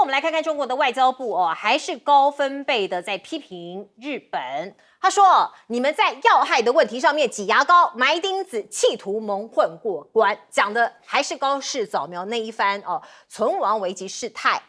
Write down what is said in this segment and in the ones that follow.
们来看看中国的外交部哦，还是高分贝的在批评日本。他说：“你们在要害的问题上面挤牙膏、埋钉子，企图蒙混过关。”讲的还是高市早苗那一番哦，存亡危急事态。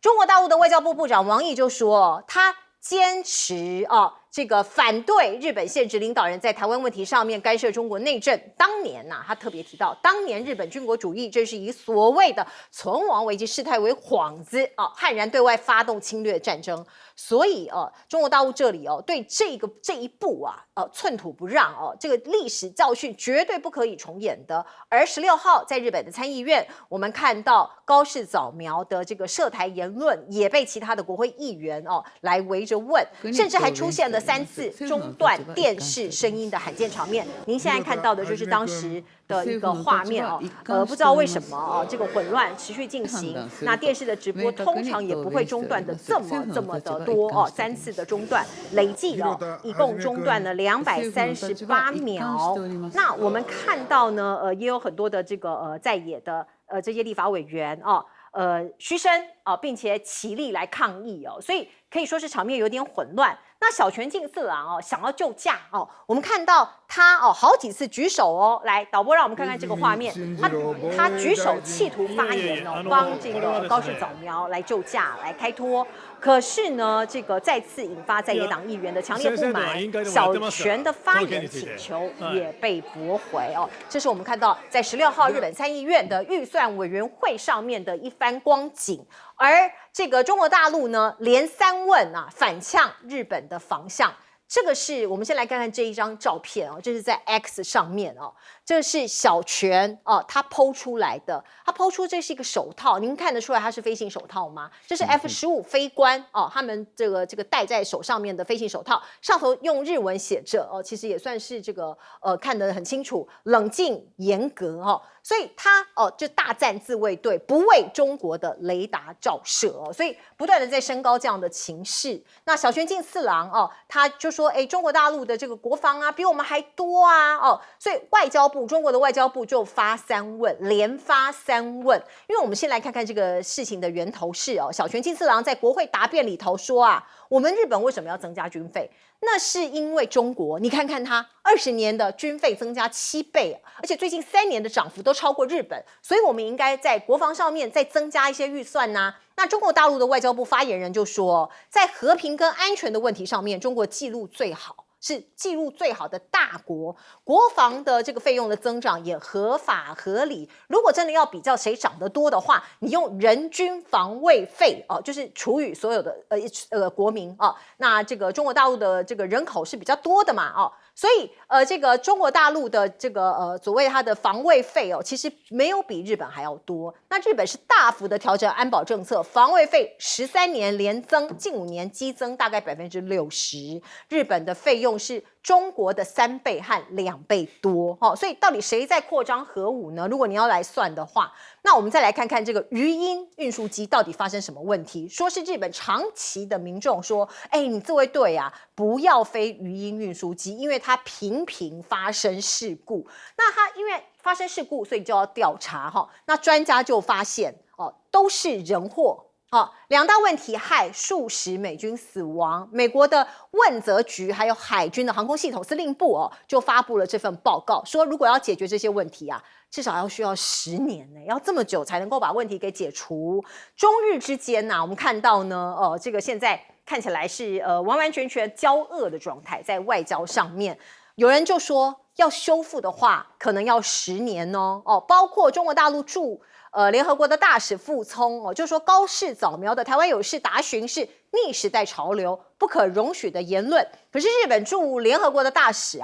中国大陆的外交部部长王毅就说，他坚持这个反对日本现职领导人在台湾问题上面干涉中国内政。当年他特别提到，当年日本军国主义这是以所谓的存亡危机事态为幌子悍然对外发动侵略战争。所以中国大陆这里对这一步寸土不让这个历史教训绝对不可以重演的。而16号在日本的参议院，我们看到高市早苗的这个涉台言论也被其他的国会议员来围着问，甚至还出现了3次中断电视声音的罕见场面。您现在看到的就是当时的一个画面不知道为什么这个混乱持续进行。那电视的直播通常也不会中断的这么的多3次的中断，累计一共中断了238秒。那我们看到呢，也有很多的这个在野的这些立法委员嘘声并且起立来抗议所以可以说是场面有点混乱。那小泉进次郎想要救驾我们看到他好几次举手来，导播让我们看看这个画面，他举手企图发言帮这个高市早苗来救驾来开脱。可是呢，这个再次引发在野党议员的强烈不满，小泉的发言请求也被驳回这是我们看到在16号日本参议院的预算委员会上面的一番光景。而这个中国大陆呢，连3问反呛日本的防项。这个是我们先来看看这一张照片这是在 X 上面这是小泉他PO 出来的，他PO出这是一个手套，您看得出来它是飞行手套吗？这是 F-15飞官他们这个戴在手上面的飞行手套，上头用日文写着其实也算是这个看得很清楚，冷静严格所以他就大赞自卫队不为中国的雷达照射所以不断的在升高这样的情势。那小泉进次郎他就说中国大陆的这个国防比我们还多所以中国的外交部就发3问，连发3问。因为我们先来看看这个事情的源头是小泉进次郎在国会答辩里头说我们日本为什么要增加军费？那是因为中国，你看看它20年的军费增加7倍，而且最近3年的涨幅都超过日本，所以我们应该在国防上面再增加一些预算那中国大陆的外交部发言人就说，在和平跟安全的问题上面，中国记录最好。是记录最好的大国，国防的这个费用的增长也合法合理。如果真的要比较谁涨得多的话，你用人均防卫费就是除以所有的国民那这个中国大陆的这个人口是比较多的嘛所以这个中国大陆的这个所谓它的防卫费其实没有比日本还要多。那日本是大幅的调整安保政策，防卫费13年连增，近5年激增大概60%。日本的费用是中国的3倍和2倍多所以到底谁在扩张核武呢？如果你要来算的话，那我们再来看看这个鱼鹰运输机到底发生什么问题。说是日本长期的民众说你自卫队不要飞鱼鹰运输机，因为它频频发生事故。那它因为发生事故，所以就要调查那专家就发现都是人祸2大问题害数十美军死亡。美国的问责局还有海军的航空系统司令部就发布了这份报告，说如果要解决这些问题至少需要10年呢，要这么久才能够把问题给解除。中日之间我们看到呢这个现在看起来是完完全全交恶的状态，在外交上面，有人就说要修复的话，可能要10年包括中国大陆驻联合国的大使傅聪就说高市早苗的台湾有事答询是逆时代潮流，不可容许的言论。可是日本驻联合国的大使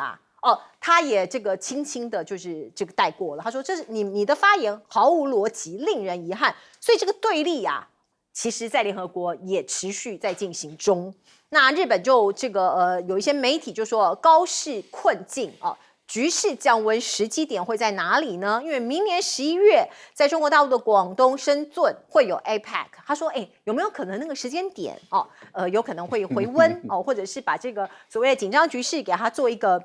他也这个轻轻的就是这个带过了，他说这是你的发言毫无逻辑，令人遗憾。所以这个对立其实在联合国也持续在进行中。那日本就这个有一些媒体就说高市困境局势降温时机点会在哪里呢？因为明年11月，在中国大陆的广东深圳会有 APEC。他说，有没有可能那个时间点有可能会回温或者是把这个所谓的紧张局势给它做一个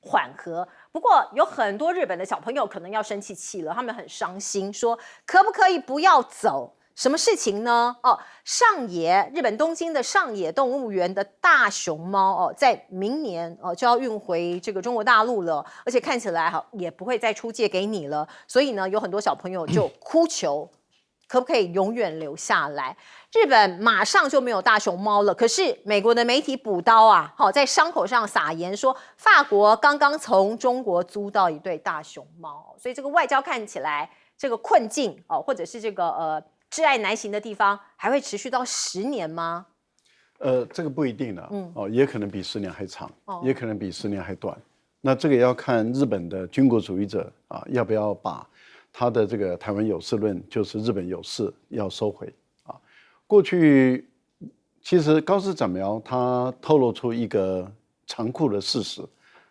缓和？不过有很多日本的小朋友可能要生气了，他们很伤心，说可不可以不要走？什么事情呢？上野日本东京的上野动物园的大熊猫在明年就要运回这个中国大陆了，而且看起来也不会再出借给你了。所以呢，有很多小朋友就哭求，可不可以永远留下来？日本马上就没有大熊猫了，可是美国的媒体补刀啊，在伤口上撒盐说，法国刚刚从中国租到一对大熊猫，所以这个外交看起来这个困境或者是这个挚爱难行的地方，还会持续到10年吗？这个不一定的，也可能比10年还长，也可能比10年还短。那这个要看日本的军国主义者要不要把他的这个台湾有事论，就是日本有事要收回。过去其实高市早苗他透露出一个残酷的事实，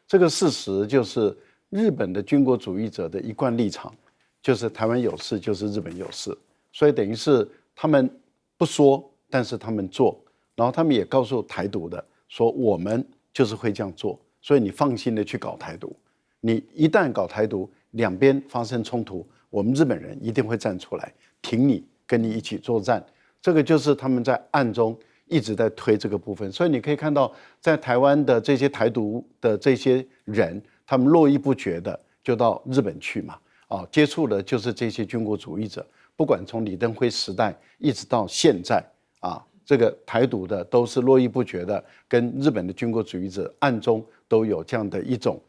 这个事实就是日本的军国主义者的一贯立场，就是台湾有事就是日本有事，所以等于是他们不说，但是他们做，然后他们也告诉台独的说，我们就是会这样做，所以你放心的去搞台独，你一旦搞台独，两边发生冲突，我们日本人一定会站出来挺你，跟你一起作战。这个就是他们在暗中一直在推这个部分，所以你可以看到，在台湾的这些台独的这些人，他们络绎不绝的就到日本去嘛，接触的就是这些军国主义者，不管从李登辉时代一直到现在这个台独的都是络绎不绝的跟日本的军国主义者暗中都有这样的一种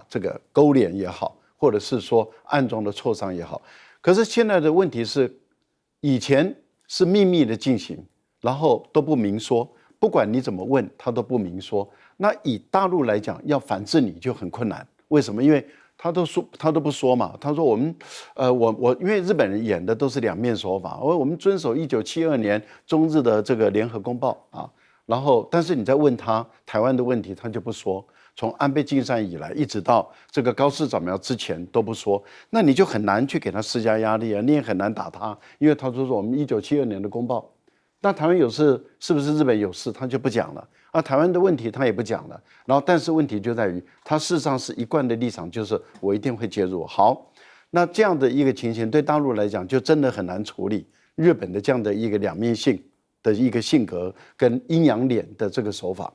这个勾连也好，或者是说暗中的磋商也好。可是现在的问题是，以前是秘密的进行，然后都不明说，不管你怎么问，他都不明说。那以大陆来讲，要反制你就很困难。为什么？因为他都不说嘛。他说我们，因为日本人演的都是两面手法，我们遵守1972年中日的这个联合公报然后但是你在问他台湾的问题，他就不说。从安倍晋三以来，一直到这个高市早苗之前都不说，那你就很难去给他施加压力你也很难打他，因为他说我们1972年的公报，那台湾有事是不是日本有事，他就不讲了台湾的问题他也不讲了，然后但是问题就在于他事实上是一贯的立场，就是我一定会介入。好，那这样的一个情形对大陆来讲就真的很难处理日本的这样的一个两面性的一个性格跟阴阳脸的这个手法。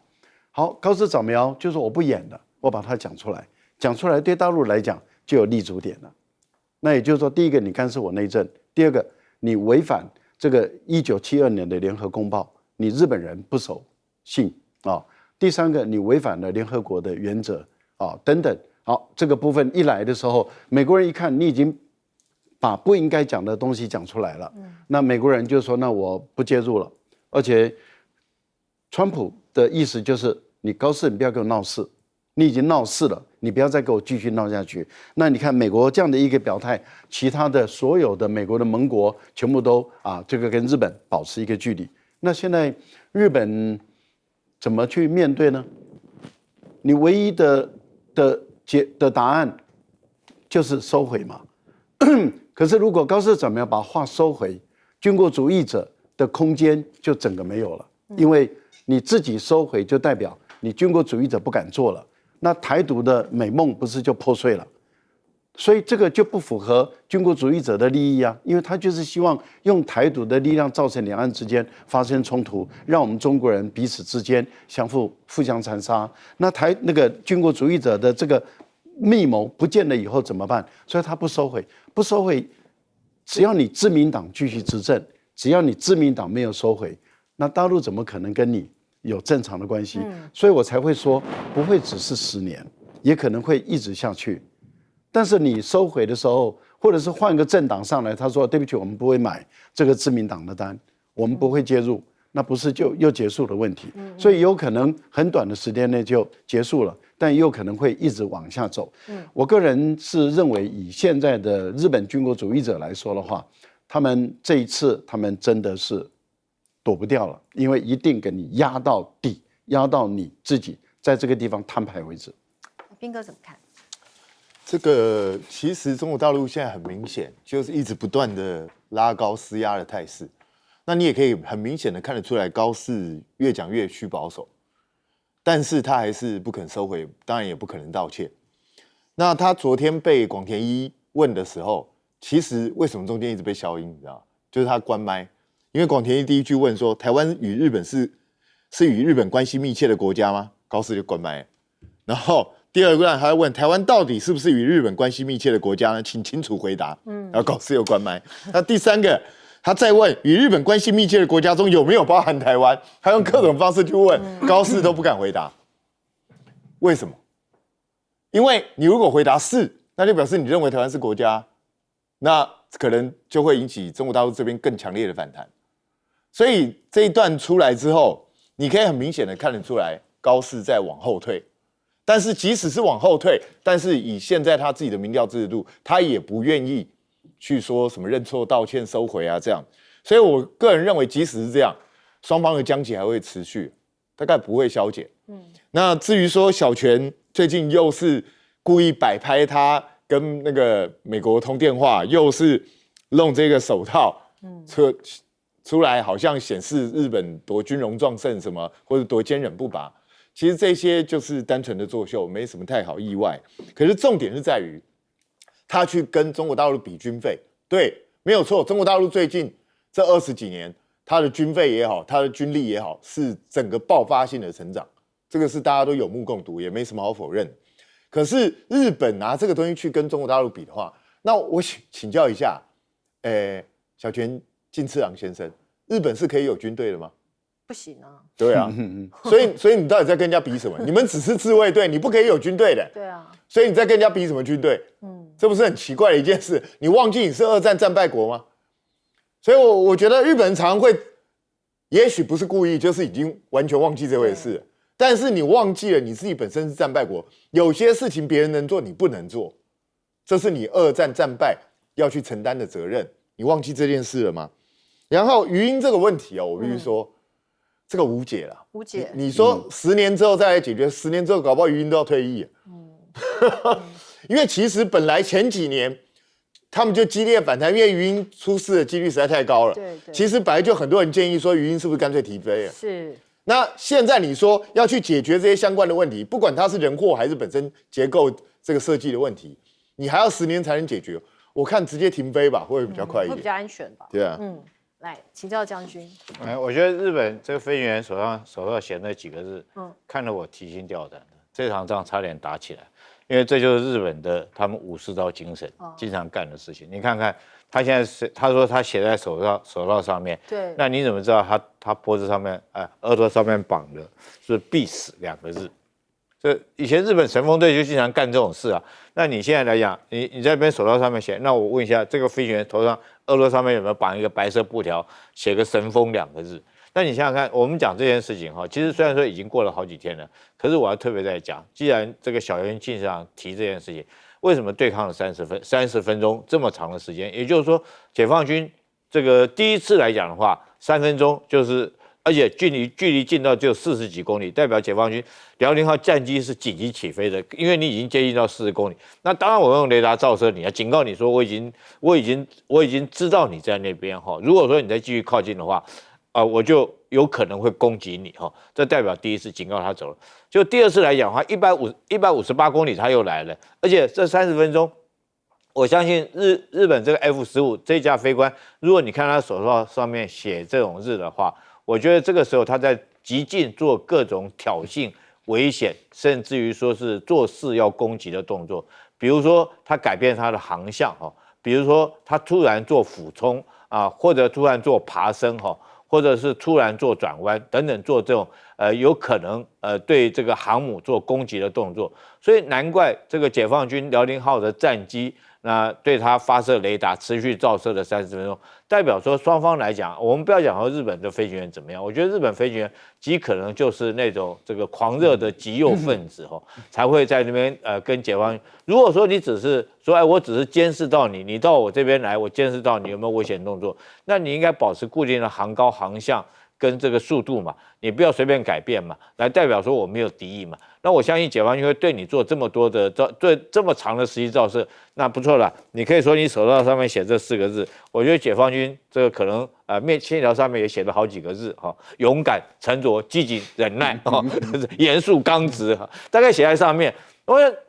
好，高市早苗就是我不演了，我把它讲出来，讲出来对大陆来讲就有立足点了。那也就是说，第一个你干涉我内政，第二个你违反这个1972年的联合公报，你日本人不守信第三个你违反了联合国的原则等等。好，这个部分一来的时候，美国人一看你已经把不应该讲的东西讲出来了，那美国人就说那我不介入了，而且川普的意思就是你高市你不要给我闹事，你已经闹事了，你不要再给我继续闹下去。那你看美国这样的一个表态，其他的所有的美国的盟国全部都这个跟日本保持一个距离。那现在日本怎么去面对呢？你唯一的答案就是收回嘛。可是如果高市早苗把话收回，军国主义者的空间就整个没有了，因为你自己收回就代表你军国主义者不敢做了，那台独的美梦不是就破碎了？所以这个就不符合军国主义者的利益因为他就是希望用台独的力量造成两岸之间发生冲突，让我们中国人彼此之间互相残杀。那那个军国主义者的这个密谋不见了以后怎么办？所以他不收回，只要你自民党继续执政，只要你自民党没有收回，那大陆怎么可能跟你有正常的关系？所以我才会说不会只是10年，也可能会一直下去。但是你收回的时候，或者是换个政党上来，他说对不起，我们不会买这个自民党的单，我们不会介入，那不是就又结束了问题？所以有可能很短的时间内就结束了，但也有可能会一直往下走。我个人是认为，以现在的日本军国主义者来说的话，他们这一次他们真的是躲不掉了，因为一定给你压到底，压到你自己在这个地方摊牌为止。彬哥怎么看？这个其实中国大陆现在很明显就是一直不断的拉高施压的态势，那你也可以很明显的看得出来，高市越讲越趋保守，但是他还是不肯收回，当然也不可能道歉。那他昨天被广田一问的时候，其实为什么中间一直被消音，你知道？就是他关麦，因为广田一第一句问说，台湾与日本是与日本关系密切的国家吗？高士就关麦了。然后第二个还问台湾到底是不是与日本关系密切的国家呢？请清楚回答。然后高士又关麦。那第三个，他再问与日本关系密切的国家中有没有包含台湾？他用各种方式去问，高士都不敢回答。为什么？因为你如果回答是，那就表示你认为台湾是国家，那可能就会引起中国大陆这边更强烈的反弹。所以这一段出来之后，你可以很明显的看得出来，高士在往后退。但是即使是往后退，但是以现在他自己的民调支持度，他也不愿意去说什么认错、道歉、收回啊这样。所以我个人认为，即使是这样，双方的僵局还会持续，大概不会消减。那至于说小泉最近又是故意摆拍他跟那个美国通电话，又是弄这个手套，出来好像显示日本多军容壮盛什么，或者多坚韧不拔。其实这些就是单纯的作秀，没什么太好意外。可是重点是在于，他去跟中国大陆比军费，对，没有错。中国大陆最近这20几年，他的军费也好，他的军力也好，是整个爆发性的成长，这个是大家都有目共睹，也没什么好否认。可是日本拿这个东西去跟中国大陆比的话，那我请教一下，小泉进次郎先生，日本是可以有军队的吗？不行啊。对啊，所以你到底在跟人家比什么？你们只是自卫队，你不可以有军队的。对啊。所以你在跟人家比什么军队？这不是很奇怪的一件事？你忘记你是2战战败国吗？所以我觉得日本人常常会，也许不是故意，就是已经完全忘记这回事了。但是你忘记了你自己本身是战败国，有些事情别人能做，你不能做，这是你2战战败要去承担的责任。你忘记这件事了吗？然后余英这个问题我必须说，这个无解了。无解。你说10年之后再来解决，10年之后搞不好余英都要退役。因为其实本来前几年他们就激烈反弹，因为余英出事的几率实在太高了。对。其实本来就很多人建议说，余英是不是干脆提飞了？是。那现在你说要去解决这些相关的问题，不管它是人祸还是本身结构这个设计的问题，你还要10年才能解决。我看直接停飞吧，会比较快一点，会比较安全吧？对啊。来请教将军。我觉得日本这个飞行员手上写那几个字，看得我提心吊胆的。这场仗差点打起来，因为这就是日本的他们武士道精神，经常干的事情。你看看他现在他说他写在手套上面，对，那你怎么知道他脖子上面额头上面绑的是必死2个字？这以前日本神风队就经常干这种事啊。那你现在来讲，你在那边手套上面写，那我问一下，这个飞行员头上额头上面有没有绑一个白色布条，写个神风2个字？那你想想看，我们讲这件事情其实虽然说已经过了好几天了，可是我要特别在讲，既然这个小泉进次郎提这件事情，为什么对抗了30分钟这么长的时间？也就是说，解放军这个第一次来讲的话，3分钟就是。而且距离近到只有40几公里，代表解放军辽宁号战机是紧急起飞的，因为你已经接近到40公里。那当然，我用雷达照射你，警告你说我已经知道你在那边哈。如果说你再继续靠近的话，我就有可能会攻击你哈。这代表第一次警告他走了。就第二次来讲的话，158公里他又来了，而且这30分钟。我相信日本这个 F-15这架飞官，如果你看他手套上面写这种字的话，我觉得这个时候他在极尽做各种挑衅、危险，甚至于说是做事要攻击的动作。比如说他改变他的航向比如说他突然做俯冲或者突然做爬升或者是突然做转弯等等，做这种有可能对这个航母做攻击的动作。所以难怪这个解放军辽宁号的战机。那对它发射雷达，持续照射了30分钟，代表说双方来讲，我们不要讲说日本的飞行员怎么样，我觉得日本飞行员极可能就是那种这个狂热的极右分子才会在那边跟解放军。如果说你只是说我只是监视到你，你到我这边来，我监视到你有没有危险动作，那你应该保持固定的航高航向跟这个速度嘛，你不要随便改变嘛，来代表说我没有敌意嘛。那我相信解放军会对你做这么多的这么长的实际照射，那不错了。你可以说你手套上面写这4个字，我觉得解放军这个可能线条上面也写了好几个字勇敢、沉着、积极、忍耐严肃、刚直大概写在上面。我觉得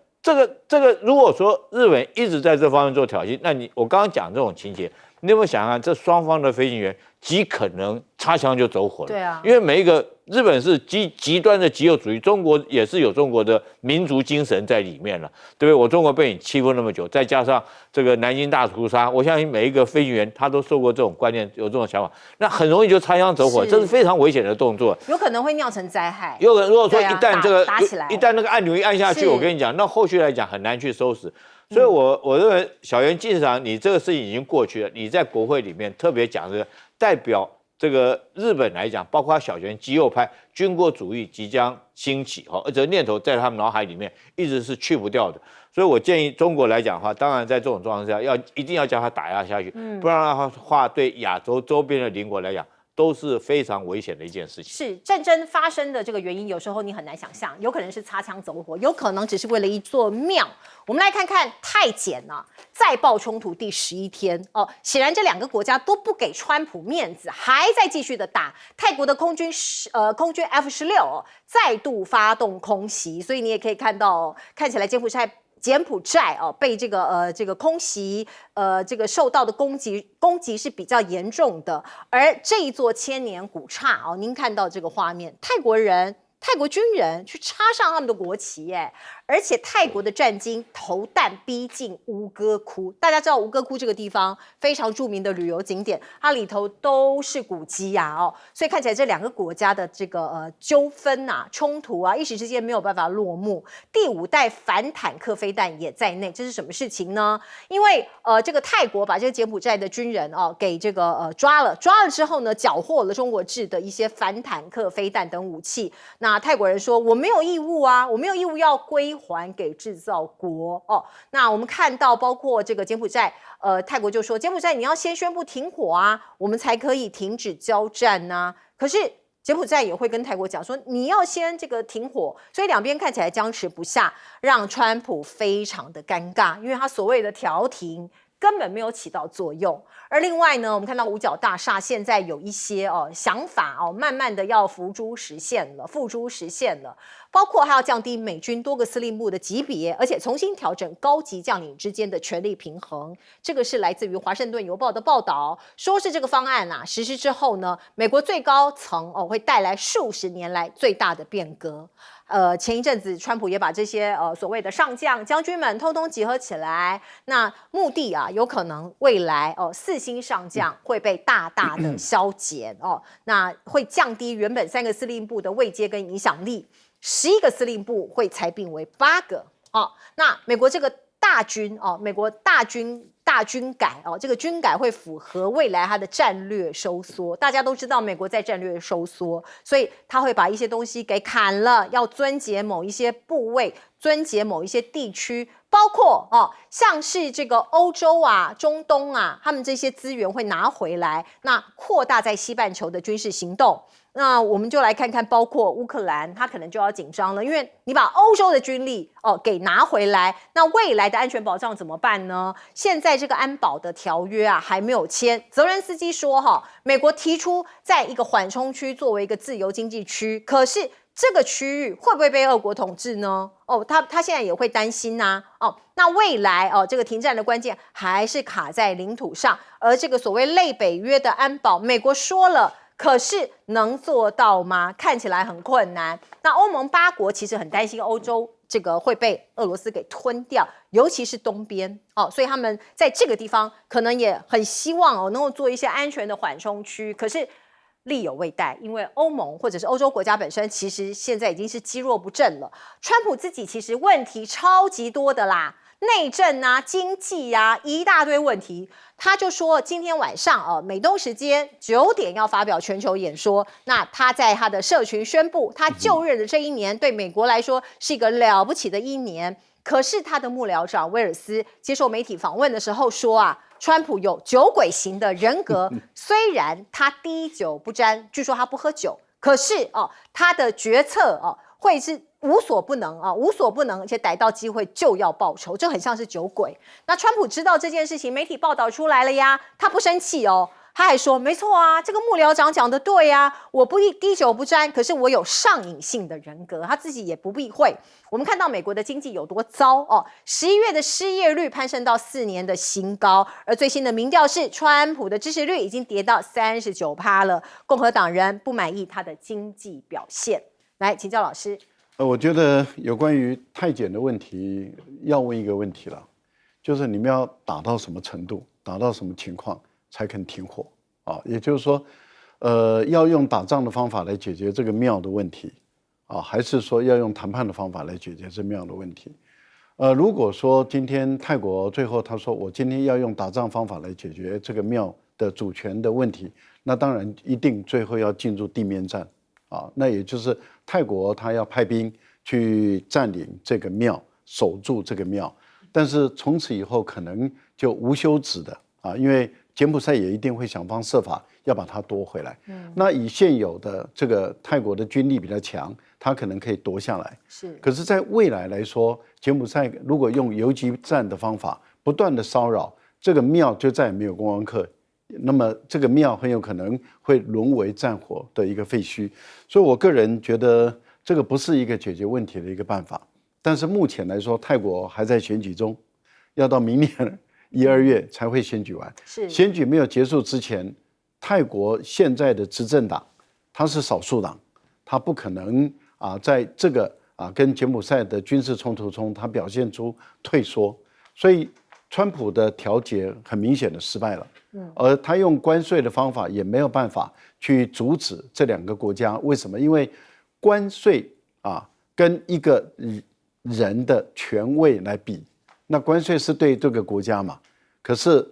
这个如果说日本一直在这方面做挑衅，那我刚刚讲这种情节，你有没有想想，这双方的飞行员极可能擦枪就走火了？对啊，因为每一个日本是极端的极右主义，中国也是有中国的民族精神在里面了，对不对？我中国被你欺负那么久，再加上这个南京大屠杀，我相信每一个飞行员他都受过这种观念，有这种想法，那很容易就擦枪走火，这是非常危险的动作，有可能会酿成灾害。如果说一旦这个打起来，一旦那个按钮一按下去，我跟你讲，那后续来讲很难去收拾。所以我认为小原进场，你这个事情已经过去了，你在国会里面特别讲这个代表。这个日本来讲，包括小泉极右派军国主义即将兴起，而这念头在他们脑海里面一直是去不掉的。所以我建议中国来讲的话，当然在这种状况下，一定要将它打压下去，不然的话，对亚洲周边的邻国来讲，都是非常危险的一件事情。是战争发生的这个原因，有时候你很难想象，有可能是擦枪走火，有可能只是为了一座庙。我们来看看泰检啊，再爆冲突第11天哦，显然这两个国家都不给川普面子，还在继续的打。泰国的空军F-16哦，再度发动空袭，所以你也可以看到哦，看起来柬埔寨哦被这个空袭这个受到的攻击是比较严重的，而这一座千年古刹哦，您看到这个画面，泰国军人去插上他们的国旗，而且泰国的战机投弹逼近吴哥窟。大家知道吴哥窟这个地方非常著名的旅游景点，它里头都是古迹呀，所以看起来这两个国家的这个纠纷啊、冲突啊，一时之间没有办法落幕。第5代反坦克飞弹也在内，这是什么事情呢？因为这个泰国把这个柬埔寨的军人给这个抓了之后呢，缴获了中国制的一些反坦克飞弹等武器。那泰国人说我没有义务啊，我没有义务要归还给制造国哦。那我们看到包括这个柬埔寨，泰国就说柬埔寨你要先宣布停火啊，我们才可以停止交战啊。可是柬埔寨也会跟泰国讲说你要先这个停火，所以两边看起来僵持不下，让川普非常的尴尬，因为他所谓的调停根本没有起到作用。而另外呢，我们看到五角大厦现在有一些想法慢慢的要付诸实现了，包括还要降低美军多个司令部的级别，而且重新调整高级将领之间的权力平衡。这个是来自于华盛顿邮报的报道，说是这个方案实施之后呢，美国最高层会带来数十年来最大的变革。前一阵子川普也把这些所谓的上将将军们通通集合起来，那目的有可能未来4星上将会被大大的削减那会降低原本3个司令部的位阶跟影响力，11个司令部会裁并为8个那美国这个大军美国大军改这个军改会符合未来它的战略收缩。大家都知道美国在战略收缩，所以他会把一些东西给砍了，要撙节某一些部位，撙节某一些地区，包括像是这个欧洲中东他们这些资源会拿回来，那扩大在西半球的军事行动。那我们就来看看，包括乌克兰，它可能就要紧张了，因为你把欧洲的军力给拿回来，那未来的安全保障怎么办呢？现在这个安保的条约还没有签。泽伦斯基说美国提出在一个缓冲区作为一个自由经济区，可是这个区域会不会被俄国统治呢？他现在也会担心那未来这个停战的关键还是卡在领土上，而这个所谓类北约的安保，美国说了。可是能做到吗？看起来很困难。那欧盟8国其实很担心欧洲这个会被俄罗斯给吞掉，尤其是东边所以他们在这个地方可能也很希望能够做一些安全的缓冲区。可是力有未逮，因为欧盟或者是欧洲国家本身其实现在已经是积弱不振了。川普自己其实问题超级多的啦。内政经济一大堆问题，他就说今天晚上美东时间9点要发表全球演说。那他在他的社群宣布，他就任的这一年对美国来说是一个了不起的一年。可是他的幕僚长威尔斯接受媒体访问的时候说川普有酒鬼型的人格，虽然他滴酒不沾，据说他不喝酒，可是他的决策会是无所不能，而且逮到机会就要报仇，这很像是酒鬼。那川普知道这件事情，媒体报道出来了呀，他不生气他还说，没错啊，这个幕僚长讲的对啊，我不滴酒不沾，可是我有上瘾性的人格，他自己也不避讳。我们看到美国的经济有多糟哦，11月的失业率攀升到4年的新高，而最新的民调是，川普的支持率已经跌到39%了，共和党人不满意他的经济表现。来，请教老师。我觉得有关于泰检的问题，要问一个问题了，就是你们要打到什么程度，打到什么情况才肯停火啊？也就是说，要用打仗的方法来解决这个庙的问题啊，还是说要用谈判的方法来解决这庙的问题？如果说今天泰国最后他说我今天要用打仗方法来解决这个庙的主权的问题，那当然一定最后要进入地面战啊，那也就是泰国他要派兵去占领这个庙，守住这个庙，但是从此以后可能就无休止的啊，因为柬埔寨也一定会想方设法要把它夺回来。那以现有的这个泰国的军力比较强，它可能可以夺下来。可是在未来来说，柬埔寨如果用游击战的方法不断的骚扰这个庙，就再也没有观光客。那么这个庙很有可能会沦为战火的一个废墟，所以我个人觉得这个不是一个解决问题的一个办法。但是目前来说，泰国还在选举中，要到明年1、2月才会选举完。选举没有结束之前，泰国现在的执政党它是少数党，它不可能在这个跟柬埔寨的军事冲突中，它表现出退缩，所以川普的调解很明显的失败了。而他用关税的方法也没有办法去阻止这2个国家。为什么？因为关税跟一个人的权位来比，那关税是对这个国家嘛，可是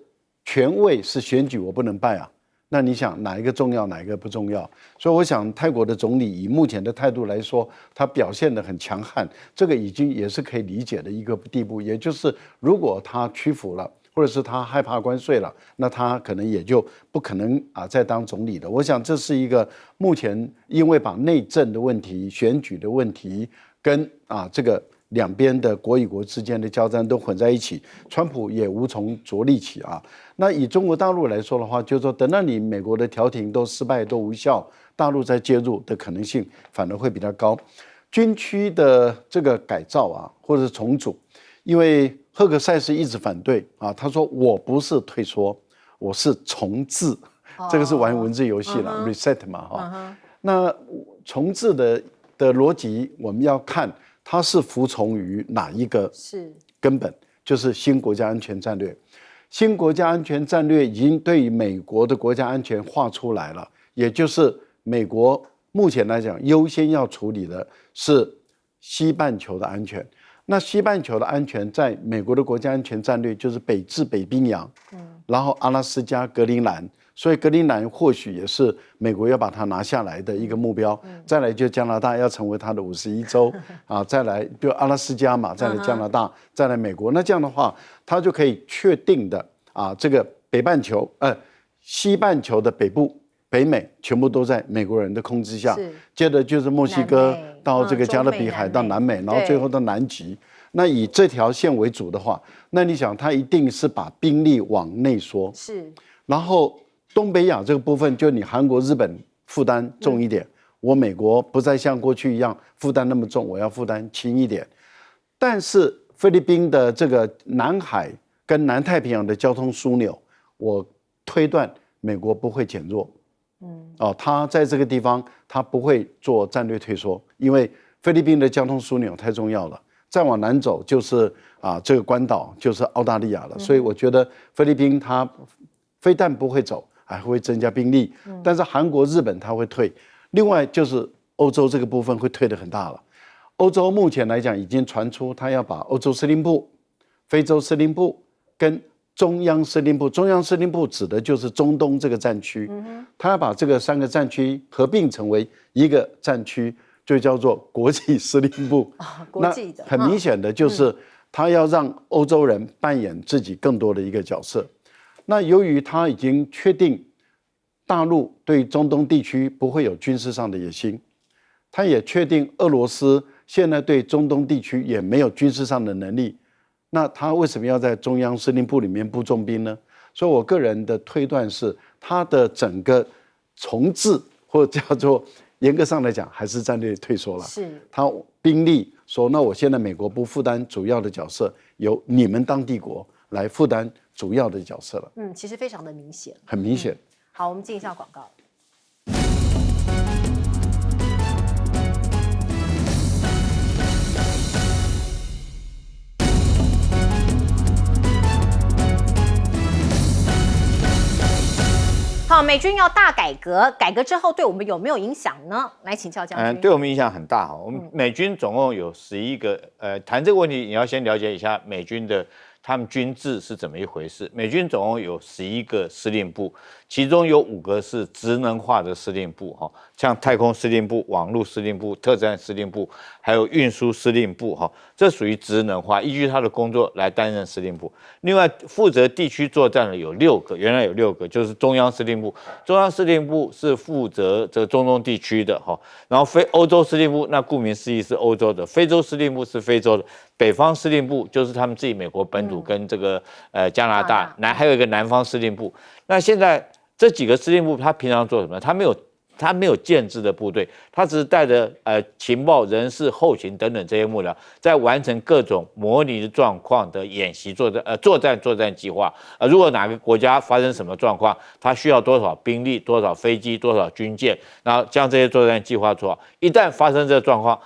权位是选举，我不能败啊。那你想哪一个重要，哪一个不重要？所以我想泰国的总理以目前的态度来说，他表现得很强悍，这个已经也是可以理解的一个地步。也就是如果他屈服了，或者是他害怕关税了，那他可能也就不可能再当总理了。我想这是一个目前因为把内政的问题、选举的问题跟这个两边的国与国之间的交战都混在一起，川普也无从着力起啊。那以中国大陆来说的话，就是说等到你美国的调停都失败都无效，大陆再介入的可能性反而会比较高。军区的这个改造或者是重组，因为赫克塞斯一直反对他说我不是退缩，我是重置，这个是玩文字游戏了，reset 嘛那重置的逻辑，我们要看它是服从于哪一个根本，就是新国家安全战略。新国家安全战略已经对于美国的国家安全画出来了，也就是美国目前来讲优先要处理的是西半球的安全。那西半球的安全在美国的国家安全战略就是北至北冰洋，然后阿拉斯加、格陵兰，所以格陵兰或许也是美国要把它拿下来的一个目标。再来就加拿大要成为它的51州再来就阿拉斯加嘛，再来加拿大，再来美国。那这样的话，它就可以确定的这个北半球西半球的北部、北美全部都在美国人的控制下，接着就是墨西哥到这个加勒比海到南美，然后最后到南极。那以这条线为主的话，那你想它一定是把兵力往内缩，然后东北亚这个部分就你韩国、日本负担重一点，我美国不再像过去一样负担那么重，我要负担轻一点。但是菲律宾的这个南海跟南太平洋的交通枢纽，我推断美国不会减弱。他在这个地方他不会做战略退缩，因为菲律宾的交通枢纽太重要了。再往南走就是这个关岛就是澳大利亚了，所以我觉得菲律宾它非但不会走，还会增加兵力。但是韩国、日本它会退，另外就是欧洲这个部分会退得很大了。欧洲目前来讲已经传出他要把欧洲司令部、非洲司令部跟中央司令部，中央司令部指的就是中东这个战区，他要把这个3个战区合并成为一个战区，就叫做国际司令部。国际的，那很明显的就是他要让欧洲人扮演自己更多的一个角色。那由于他已经确定大陆对中东地区不会有军事上的野心，他也确定俄罗斯现在对中东地区也没有军事上的能力，那他为什么要在中央司令部里面布重兵呢？所以我个人的推断是，它的整个重置或者叫做严格上来讲还是战略退缩了。是，它兵力说，那我现在美国不负担主要的角色，由你们当地国来负担主要的角色了。其实非常的明显，很明显。好，我们进一下广告。好，美军要大改革，改革之后对我们有没有影响呢？来请教将军。对我们影响很大哈。我们美军总共有11个，谈这个问题，你要先了解一下美军的他们军制是怎么一回事。美军总共有11个司令部，其中有5个是职能化的司令部哈，像太空司令部、网络司令部、特战司令部，还有运输司令部哈，这属于职能化，依据他的工作来担任司令部。另外负责地区作战的有6个，原来有6个，就是中央司令部。中央司令部是负责这个中东地区的哈，然后欧洲司令部，那顾名思义是欧洲的；非洲司令部是非洲的；北方司令部就是他们自己美国本土跟这个加拿大，还有一个南方司令部。那现在这几个司令部他平常做什么？他没有建制的部队，他只是带着情报、人事、后勤等等这些幕僚，在完成各种模拟状况的演习作战计划。如果哪个国家发生什么状况，他需要多少兵力、多少飞机、多少军舰，然后将这些作战计划做好。一旦发生这个状况，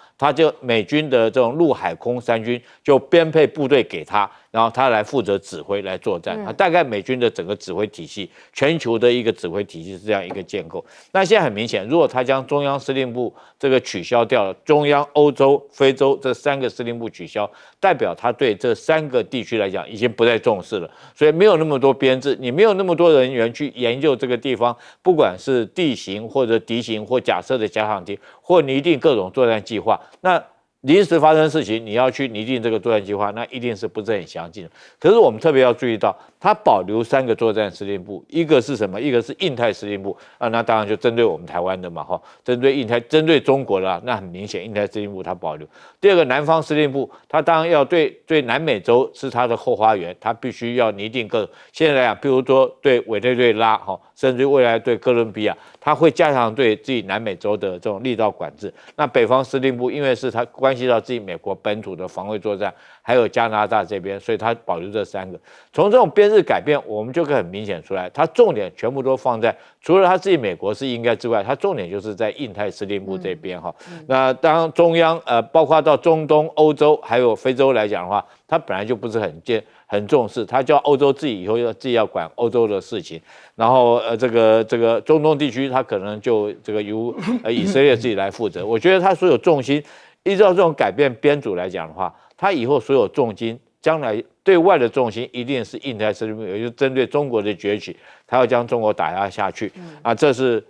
美军的这种陆海空三军就编配部队给他，然后他来负责指挥来作战。大概美军的整个指挥体系，全球的一个指挥体系是这样一个建构。那现在很明显，如果他将中央司令部这个取消掉了，中央、欧洲、非洲这3个司令部取消，代表他对这3个地区来讲已经不再重视了，所以没有那么多编制，你没有那么多人员去研究这个地方，不管是地形或者敌形或假设的假想敌，或拟定各种作战计划。那临时发生事情，你要去拟定这个作战计划，那一定是不是很详尽的。可是我们特别要注意到，它保留3个作战司令部，一个是什么？一个是印太司令部啊，那当然就针对我们台湾的嘛，哈，针对印太、针对中国的啦，那很明显，印太司令部它保留。第2个南方司令部，它当然要对南美洲是它的后花园，它必须要拟定现在来讲，譬如说对委内瑞拉哈，甚至未来对哥伦比亚，它会加强对自己南美洲的这种力道管制。那北方司令部，因为是它关系到自己美国本土的防卫作战，还有加拿大这边，所以它保留这3个。从这种编制改变，我们就可以很明显出来，它重点全部都放在除了它自己美国是应该之外，它重点就是在印太司令部这边哈。那当中央包括到中东、欧洲还有非洲来讲的话，它本来就不是很重视，他叫欧洲自己以后自己要管欧洲的事情，然后这个中东地区他可能就这个由以色列自己来负责。我觉得他所有重心依照这种改变编组来讲的话，他以后所有重心将来对外的重心一定是印太司令部，也就是针对中国的崛起，他要将中国打压下去啊。这次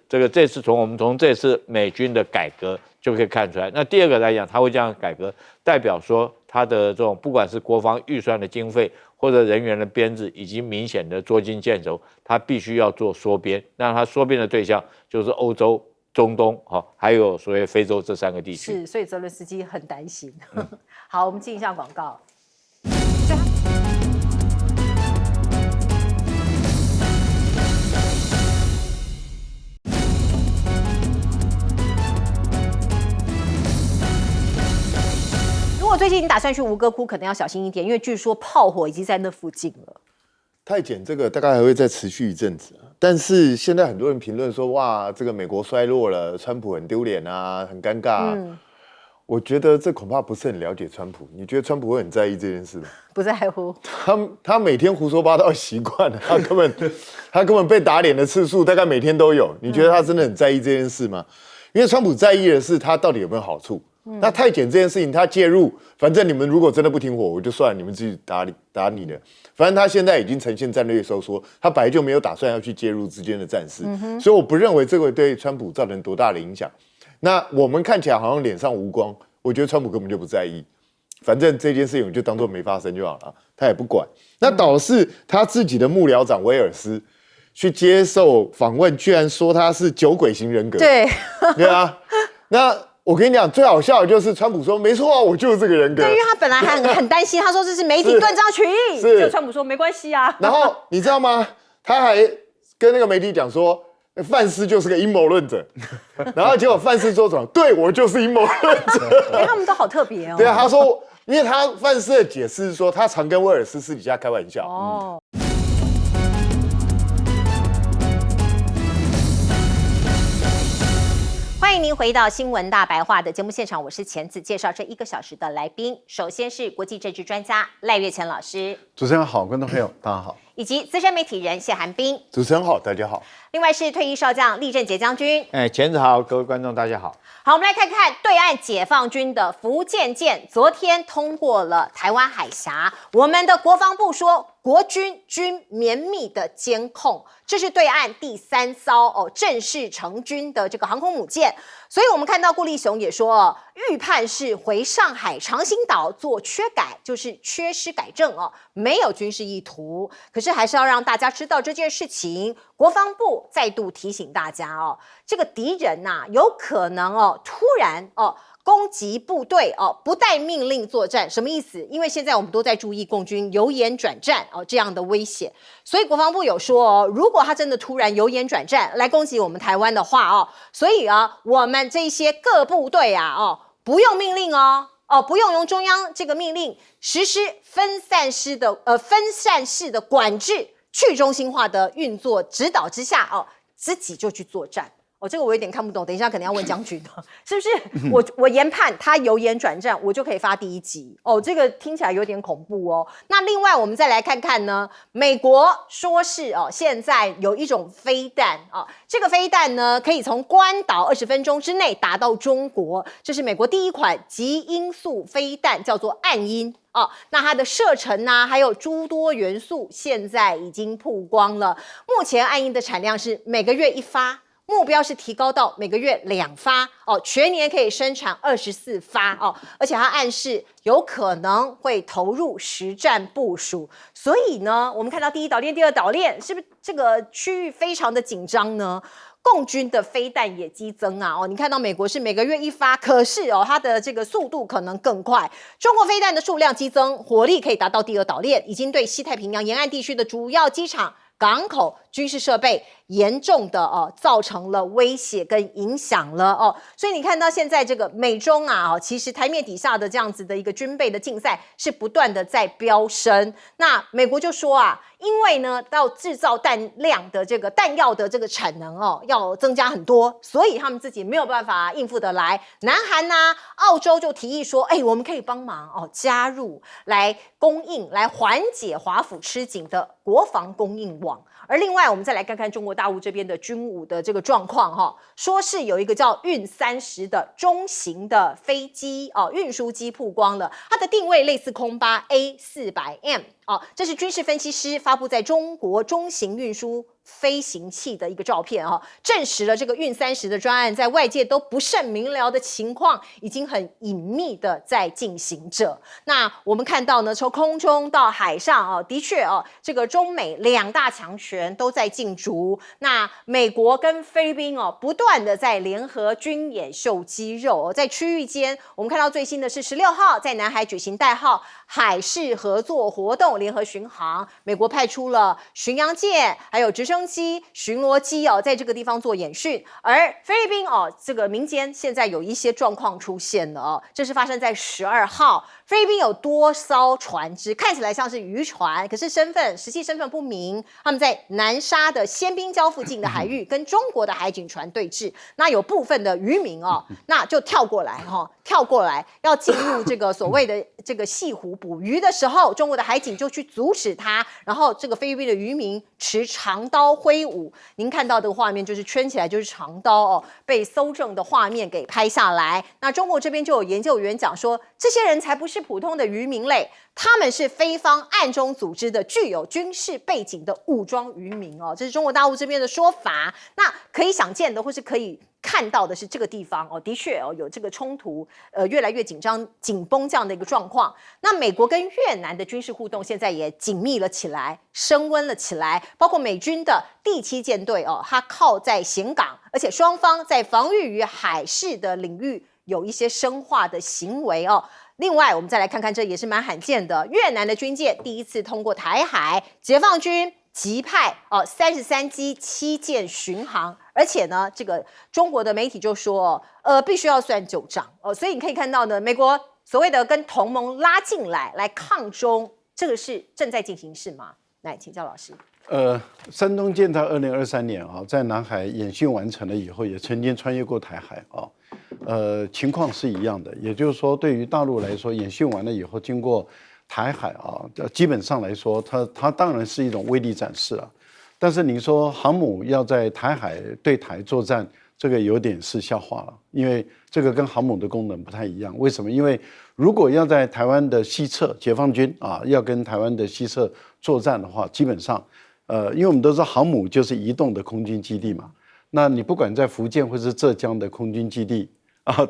我们从这次美军的改革就可以看出来。那第2个来讲，他会这样改革，代表说他的这种不管是国防预算的经费或者人员的编制，以及明显的捉襟见肘，他必须要做缩编。那他缩编的对象就是欧洲、中东，还有所谓非洲这3个地区。是，所以泽伦斯基很担心。好，我们进一下广告。如果最近你打算去吴哥窟，可能要小心一点，因为据说炮火已经在那附近了。太检这个大概还会再持续一阵子，但是现在很多人评论说，哇，这个美国衰落了，川普很丢脸啊，很尴尬啊。我觉得这恐怕不是很了解川普。你觉得川普会很在意这件事吗？不在乎。他每天胡说八道习惯了，他根本被打脸的次数大概每天都有。你觉得他真的很在意这件事吗？因为川普在意的是他到底有没有好处。那太检这件事情，他介入，反正你们如果真的不听我，我就算了，你们自己打你的。反正他现在已经呈现战略收缩，他本来就没有打算要去介入之间的战事，所以我不认为这会对川普造成多大的影响。那我们看起来好像脸上无光，我觉得川普根本就不在意，反正这件事情我就当作没发生就好了，他也不管。那导致他自己的幕僚长威尔斯去接受访问，居然说他是酒鬼型人格。对，对啊，那。我跟你讲，最好笑的就是川普说没错啊，我就是这个人格。对，因为他本来还很担心，他说这是媒体断章取义，就川普说没关系啊。然后你知道吗？他还跟那个媒体讲说，范斯就是个阴谋论者，然后结果范斯说什么？对我就是阴谋论者。哎，他们都好特别哦。对啊，他说，因为他范斯的解释是说，他常跟威尔斯私底下开玩笑。哦。欢迎您回到新闻大白话的节目现场，我是钱子，介绍这1个小时的来宾。首先是国际政治专家赖岳乾老师，主持人好，观众朋友大家好，以及资深媒体人谢寒冰，主持人好，大家好。另外是退役少将厉正杰将军，钱子好，各位观众大家好。好，我们来看看对岸解放军的福建舰昨天通过了台湾海峡，我们的国防部说国军均绵密的监控，这是对岸第3艘正式成军的这个航空母舰。所以我们看到顾立雄也说，预判是回上海长兴岛做缺改，就是缺失改正没有军事意图。可是还是要让大家知道这件事情。国防部再度提醒大家这个敌人有可能突然攻击部队不待命令作战，什么意思？因为现在我们都在注意共军由言转战这样的威胁，所以国防部有说如果他真的突然由言转战来攻击我们台湾的话所以我们这些各部队不用命令不用中央这个命令，实施分散式的管制，去中心化的运作指导之下自己就去作战。这个我有点看不懂，等一下可能要问将军是不是？我研判他由言转战，我就可以发第1集这个听起来有点恐怖那另外我们再来看看呢，美国说是现在有一种飞弹这个飞弹呢可以从关岛20分钟之内打到中国，这是美国第1款极音速飞弹，叫做暗音那它的射程还有诸多元素现在已经曝光了。目前暗音的产量是每个月1发。目标是提高到每个月2发全年可以生产24发而且它暗示有可能会投入实战部署。所以呢，我们看到第1岛链、第2岛链，是不是这个区域非常的紧张呢？共军的飞弹也激增你看到美国是每个月1发，可是它的这个速度可能更快。中国飞弹的数量激增，火力可以达到第2岛链，已经对西太平洋沿岸地区的主要机场、港口、军事设备严重的造成了威胁跟影响了所以你看到现在这个美中其实台面底下的这样子的一个军备的竞赛是不断的在飙升。那美国就说因为呢到制造弹量的这个弹药的这个产能要增加很多，所以他们自己没有办法应付得来。南韩澳洲就提议说我们可以帮忙加入来供应，来缓解华府吃紧的国防供应网。而另外我们再来看看中国大陆这边的军武的这个状况说是有一个叫运30的中型的飞机运输机曝光了，它的定位类似空巴 A400M这是军事分析师发布在中国中型运输飞行器的一个照片证实了这个运30的专案在外界都不甚明了的情况已经很隐秘的在进行着。那我们看到呢，从空中到海上的确这个中美2大强权都在竞逐。那美国跟菲律宾不断的在联合军演秀肌肉在区域间我们看到最新的是16号在南海举行代号海事合作活动联合巡航，美国派出了巡洋舰还有直升机、巡逻机在这个地方做演训。而菲律宾这个民间现在有一些状况出现了这是发生在12号，菲律宾有多艘船只看起来像是渔船，可是实际身份不明，他们在南沙的仙滨礁附近的海域跟中国的海警船对峙。那有部分的渔民那就跳过来要进入这个所谓的这个西湖捕鱼的时候，中国的海警就去阻止他，然后这个菲律宾的渔民持长刀挥舞，您看到的画面就是圈起来就是长刀被搜证的画面给拍下来。那中国这边就有研究员讲说，这些人才不是普通的渔民类，他们是非方暗中组织的具有军事背景的武装渔民这是中国大陆这边的说法。那可以想见的或是可以看到的是，这个地方的确有这个冲突越来越紧张紧绷这样的一个状况。那美国跟越南的军事互动现在也紧密了起来，升温了起来，包括美军的第7舰队它靠在岘港，而且双方在防御与海事的领域有一些深化的行为另外我们再来看看，这也是蛮罕见的，越南的军舰第1次通过台海，解放军急派33机7舰巡航，而且呢，这个中国的媒体就说，必须要算旧账所以你可以看到呢，美国所谓的跟同盟拉进来抗中，这个是正在进行式吗？来，请教老师。山东舰在2023年在南海演训完成了以后，也曾经穿越过台海情况是一样的，也就是说，对于大陆来说，演训完了以后，经过台海基本上来说，它当然是一种威力展示啊。但是你说航母要在台海对台作战，这个有点是笑话了，因为这个跟航母的功能不太一样。为什么？因为如果要在台湾的西侧，解放军要跟台湾的西侧作战的话，基本上，因为我们都知道航母就是移动的空军基地嘛，那你不管在福建或是浙江的空军基地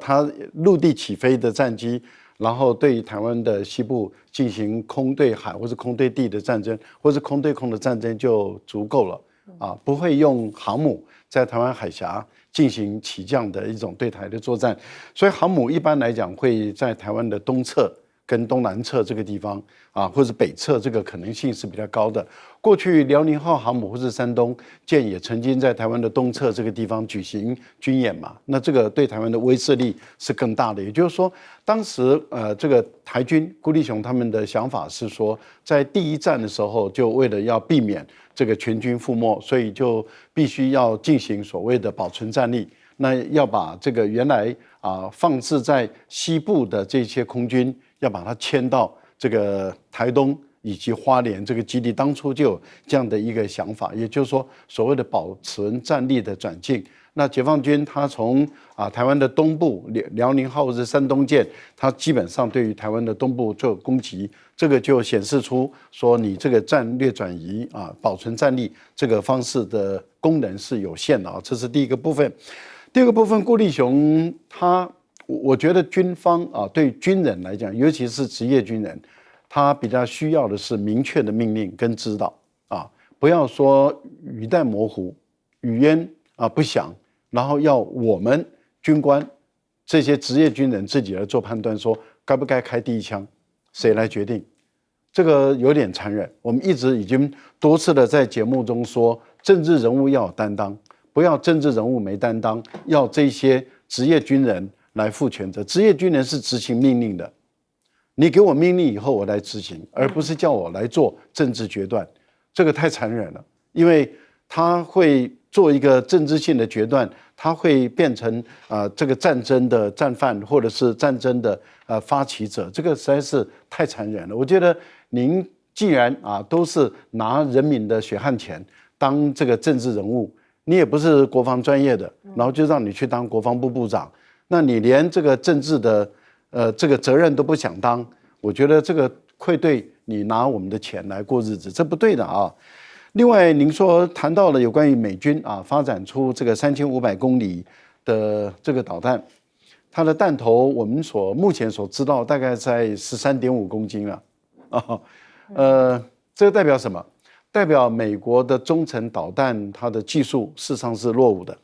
它陆地起飞的战机。然后对台湾的西部进行空对海或是空对地的战争，或是空对空的战争就足够了不会用航母在台湾海峡进行起降的一种对台的作战，所以航母一般来讲会在台湾的东侧跟东南侧这个地方或者北侧，这个可能性是比较高的。过去辽宁号航母或是山东舰也曾经在台湾的东侧这个地方举行军演嘛，那这个对台湾的威慑力是更大的。也就是说，当时这个台军辜立雄他们的想法是说，在第一战的时候，就为了要避免这个全军覆没，所以就必须要进行所谓的保存战力。那要把这个原来放置在西部的这些空军，要把它迁到这个台东以及花莲这个基地，当初就有这样的一个想法，也就是说所谓的保存战力的转进。那解放军他从台湾的东部辽宁号或者山东舰，它基本上对于台湾的东部做攻击，这个就显示出说你这个战略转移保存战力这个方式的功能是有限的这是第一个部分。第二个部分，辜立雄我觉得军方对军人来讲，尤其是职业军人，他比较需要的是明确的命令跟指导不要说语带模糊，语言不详，然后要我们军官这些职业军人自己来做判断，说该不该开第一枪，谁来决定？这个有点残忍。我们一直已经多次的在节目中说，政治人物要有担当，不要政治人物没担当，要这些职业军人来负全责。职业军人是执行命令的，你给我命令以后我来执行，而不是叫我来做政治决断，这个太残忍了。因为他会做一个政治性的决断，他会变成这个战争的战犯，或者是战争的发起者，这个实在是太残忍了。我觉得您既然都是拿人民的血汗钱当这个政治人物，你也不是国防专业的，然后就让你去当国防部部长，那你连这个政治的这个责任都不想当，我觉得这个愧对你拿我们的钱来过日子，这不对的另外，您谈到了有关于美军发展出这个3500公里的这个导弹，它的弹头我们目前所知道大概在13.5公斤了这个代表什么？代表美国的中程导弹它的技术事实上是落伍的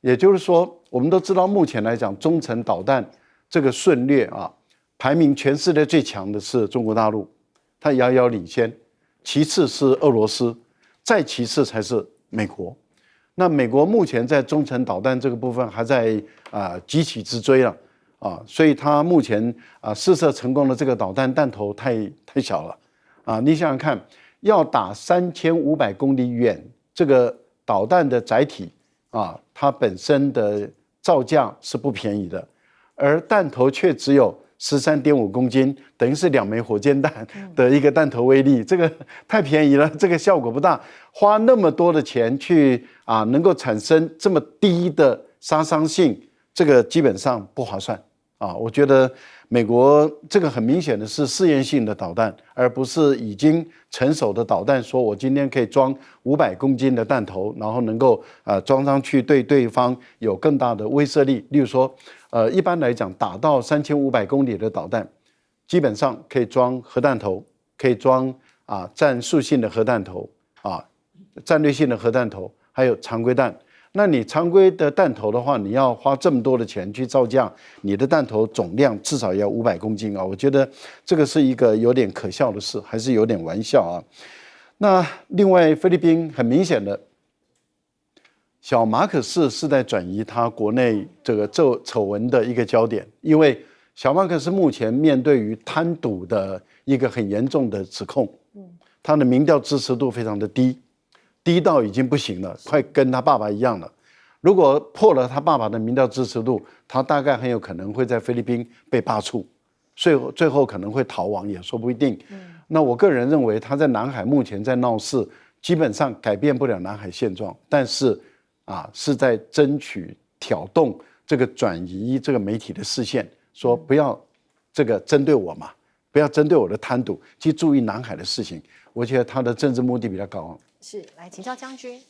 也就是说，我们都知道目前来讲，中程导弹这个顺列排名全世界最强的是中国大陆，它遥遥领先。其次是俄罗斯，再其次才是美国。那美国目前在中程导弹这个部分还在急起直追了所以它目前试射成功的这个导弹弹头太小了你想想看，要打3500公里远，这个导弹的载体它本身的造价是不便宜的，而弹头却只有13.5公斤，等于是2枚火箭弹的一个弹头威力，这个太便宜了，这个效果不大。花那么多的钱去能够产生这么低的杀伤性，这个基本上不划算我觉得美国这个很明显的是试验性的导弹，而不是已经成熟的导弹。说我今天可以装500公斤的弹头，然后能够装上去对对方有更大的威慑力。例如说，一般来讲，打到3500公里的导弹，基本上可以装核弹头，可以装战术性的核弹头战略性的核弹头，还有常规弹。那你常规的弹头的话，你要花这么多的钱去造价，你的弹头总量至少要500公斤我觉得这个是一个有点可笑的事，还是有点玩笑那另外，菲律宾很明显的，小马可仕是在转移他国内这个丑闻的一个焦点，因为小马可仕目前面对于贪赌的一个很严重的指控，他的民调支持度非常的低，低到已经不行了，快跟他爸爸一样了。如果破了他爸爸的民调支持度，他大概很有可能会在菲律宾被罢黜，最后可能会逃亡也说不一定。那我个人认为他在南海目前在闹事，基本上改变不了南海现状，但是是在争取挑动这个转移这个媒体的视线，说不要这个针对我嘛，不要针对我的贪赌，去注意南海的事情。我觉得他的政治目的比较高。是，来请教将军。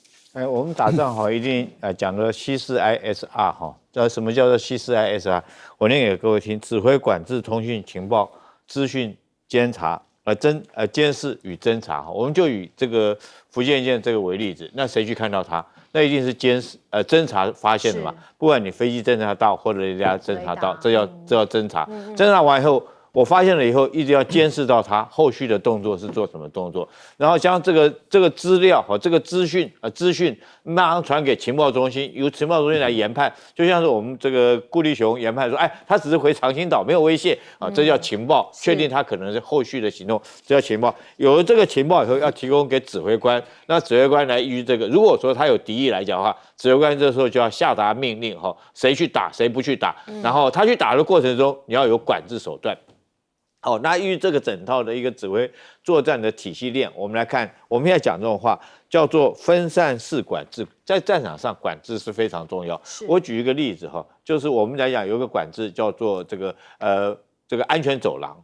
我们打仗一定讲的西式 ISR 哈，什么叫做西式 ISR？ 我念给各位听：指挥、管制、通讯、情报、资讯、监察、监视与侦查哈。我们就以这个福建舰这个为例子，那谁去看到它？那一定是侦查发现的嘛。不管你飞机侦察到或者人家侦察到，这叫侦查。侦查完以后，我发现了以后，一直要监视到他后续的动作是做什么动作，然后将这个资料和这个资讯马上传给情报中心，由情报中心来研判。就像是我们这个顾立雄研判说，他只是回长兴岛，没有威胁这叫情报，确定他可能是后续的行动，这叫情报。有了这个情报以后，要提供给指挥官，那指挥官来依据这个，如果说他有敌意来讲的话，指挥官这时候就要下达命令谁去打，谁不去打，然后他去打的过程中，你要有管制手段。那依据这个整套的一个指挥作战的体系链，我们来看，我们现在讲这种话叫做分散式管制，在战场上管制是非常重要。我举一个例子就是我们来讲有一个管制叫做这个安全走廊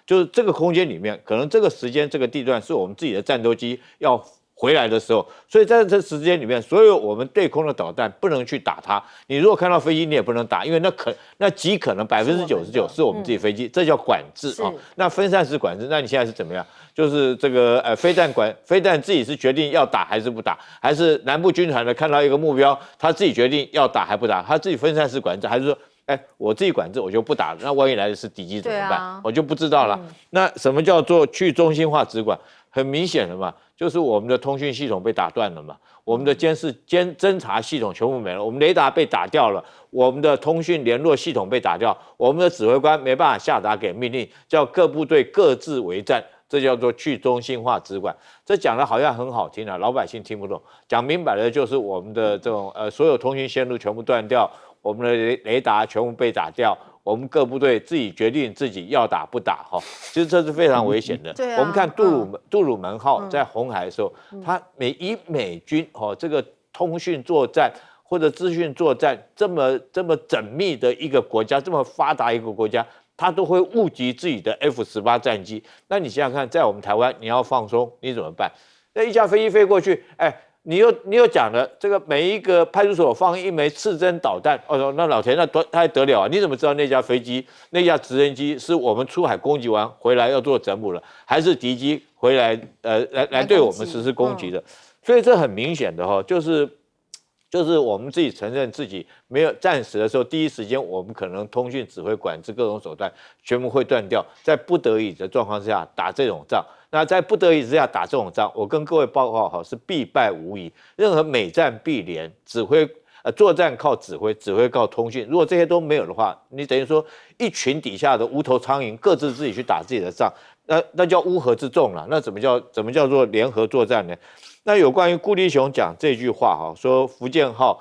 就是这个空间里面，可能这个时间这个地段是我们自己的战斗机要回来的时候，所以在这时间里面，所有我们对空的导弹不能去打它。你如果看到飞机，你也不能打，因为那极可能99%是我们自己飞机，这叫管制那分散式管制，那你现在是怎么样？就是这个飞弹自己是决定要打还是不打，还是南部军团的看到一个目标，他自己决定要打还不打，他自己分散式管制，还是说？我自己管制，我就不打了。那万一来的是敌机怎么办？我就不知道了。那什么叫做去中心化直管？很明显的嘛，就是我们的通讯系统被打断了嘛，我们的侦察系统全部没了，我们雷达被打掉了，我们的通讯联络系统被打掉，我们的指挥官没办法下达给命令，叫各部队各自为战。这叫做去中心化直管，这讲的好像很好听老百姓听不懂。讲明白了就是我们的这种所有通讯线路全部断掉，我们的雷达全部被打掉，我们各部队自己决定自己要打不打其实这是非常危险的。我们看杜鲁门号在红海的时候，它以美军这个通讯作战或者资讯作战这么缜密的一个国家，这么发达一个国家。他都会误击自己的 F-18战机，那你想想看，在我们台湾，你要放松，你怎么办？那一架飞机飞过去，你又讲了，这个每一个派出所放一枚刺针导弹，那老田那还得了啊？你怎么知道那架飞机、那架直升机是我们出海攻击完回来要做整补了，还是敌机回来来对我们实施攻击的？所以这很明显的就是我们自己承认自己没有战时的时候，第一时间我们可能通讯指挥管制各种手段全部会断掉，在不得已的状况之下打这种仗。那在不得已之下打这种仗，我跟各位报告是必败无疑。任何美战必连，作战靠指挥，指挥靠通讯。如果这些都没有的话，你等于说一群底下的无头苍蝇各自自己去打自己的仗，那叫乌合之众了。那怎么叫做联合作战呢？那有关于顾立雄讲这句话说福建号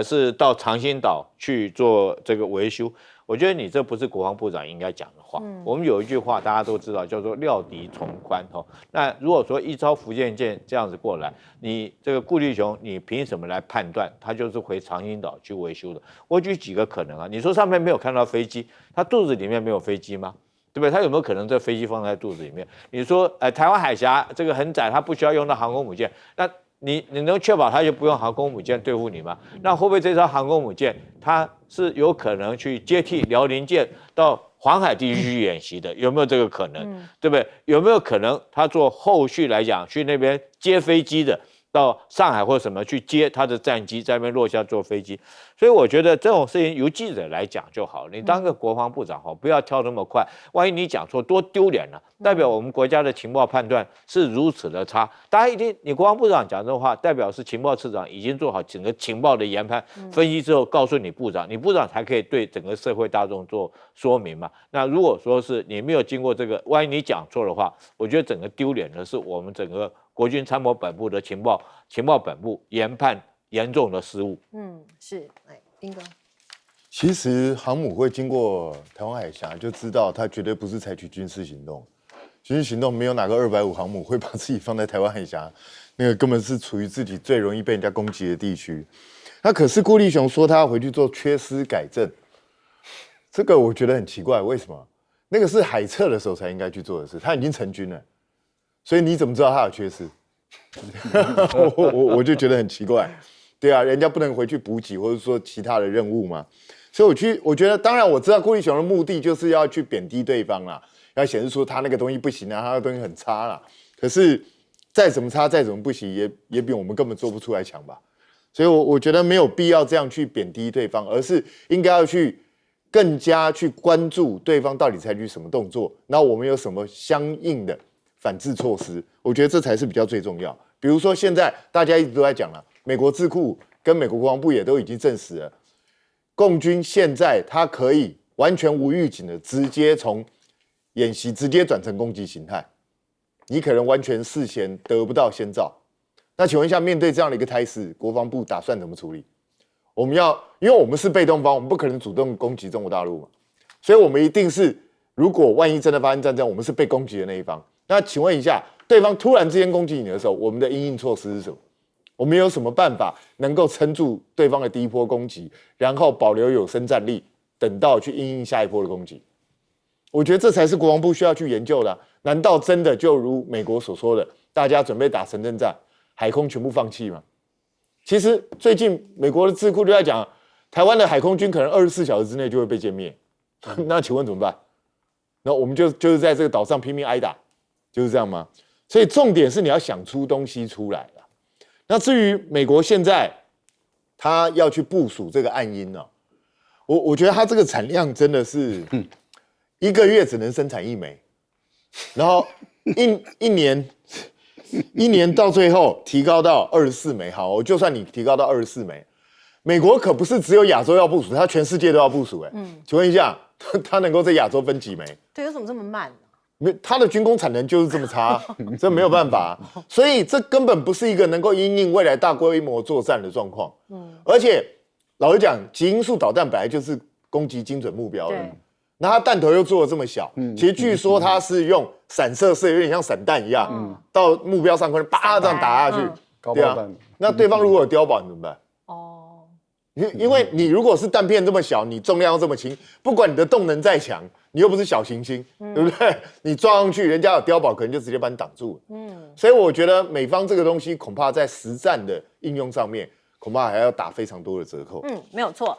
是到长兴岛去做这个维修，我觉得你这不是国防部长应该讲的话。我们有一句话大家都知道，叫做料敌从宽那如果说依照福建舰这样子过来，你这个顾立雄你凭什么来判断他就是回长兴岛去维修的？我举几个可能你说上面没有看到飞机，他肚子里面没有飞机吗？对不对？他有没有可能这飞机放在肚子里面？你说，台湾海峡这个很窄，它不需要用到航空母舰，那你能确保它就不用航空母舰对付你吗？那会不会这艘航空母舰它是有可能去接替辽宁舰到黄海地区去演习的？有没有这个可能？对不对？有没有可能它做后续来讲去那边接飞机的？到上海或什么去接他的战机，在那边落下坐飞机。所以我觉得这种事情由记者来讲就好，你当个国防部长不要跳那么快，万一你讲错多丢脸了，代表我们国家的情报判断是如此的差。大家一定，你国防部长讲这话，代表是情报次长已经做好整个情报的研判分析之后，告诉你部长，你部长才可以对整个社会大众做说明嘛。那如果说是你没有经过这个，万一你讲错的话，我觉得整个丢脸的是我们整个国军参谋本部的情报本部研判严重的失误。是，来，斌哥。其实航母会经过台湾海峡，就知道它绝对不是采取军事行动。军事行动没有哪个250航母会把自己放在台湾海峡，那个根本是处于自己最容易被人家攻击的地区。那可是顾立雄说他要回去做缺失改正，这个我觉得很奇怪，为什么？那个是海测的时候才应该去做的事，他已经成军了，所以你怎么知道他有缺失？我就觉得很奇怪。对啊，人家不能回去补给或者说其他的任务吗？所以我觉得，当然我知道顾立雄的目的就是要去贬低对方啦，要显示出他那个东西不行啊，他那个东西很差啦。可是再怎么差，再怎么不行，也比我们根本做不出来强吧。所以我觉得没有必要这样去贬低对方，而是应该要去更加去关注对方到底采取什么动作，那我们有什么相应的反制措施。我觉得这才是比较最重要。比如说现在大家一直都在讲了，美国智库跟美国国防部也都已经证实了，共军现在它可以完全无预警的直接从演习直接转成攻击形态，你可能完全事先得不到先兆。那请问一下，面对这样的一个态势，国防部打算怎么处理？我们要，因为我们是被动方，我们不可能主动攻击中国大陆嘛，所以我们一定是，如果万一真的发生战争，我们是被攻击的那一方。那请问一下，对方突然之间攻击你的时候，我们的因应措施是什么？我们有什么办法能够撑住对方的第一波攻击，然后保留有生战力，等到去因应下一波的攻击？我觉得这才是国防部需要去研究的啊。难道真的就如美国所说的，大家准备打城镇战，海空全部放弃吗？其实最近美国的智库就在讲，台湾的海空军可能24小时之内就会被歼灭。那请问怎么办？那我们就是在这个岛上拼命挨打，就是这样吗？所以重点是你要想出东西出来了。那至于美国现在他要去部署这个暗鹰呢，我觉得他这个产量真的是1个月只能生产1枚，然后一年到最后提高到24枚。好，就算你提高到24枚，美国可不是只有亚洲要部署，它全世界都要部署。请问一下，它能够在亚洲分几枚？对，为什么这么慢呢？它的军工产能就是这么差，这没有办法。所以这根本不是一个能够因应未来大规模作战的状况。而且老实讲，极音速导弹本来就是攻击精准目标的。那它弹头又做的这么小，其实据说它是用闪射式，有点像闪弹一样，到目标上空啪这样打下去，对啊。那对方如果有碉堡，你怎么办？因为你如果是弹片这么小，你重量又这么轻，不管你的动能再强，你又不是小行星，对不对？你撞上去，人家有碉堡，可能就直接把你挡住了。所以我觉得美方这个东西恐怕在实战的应用上面，恐怕还要打非常多的折扣。没有错。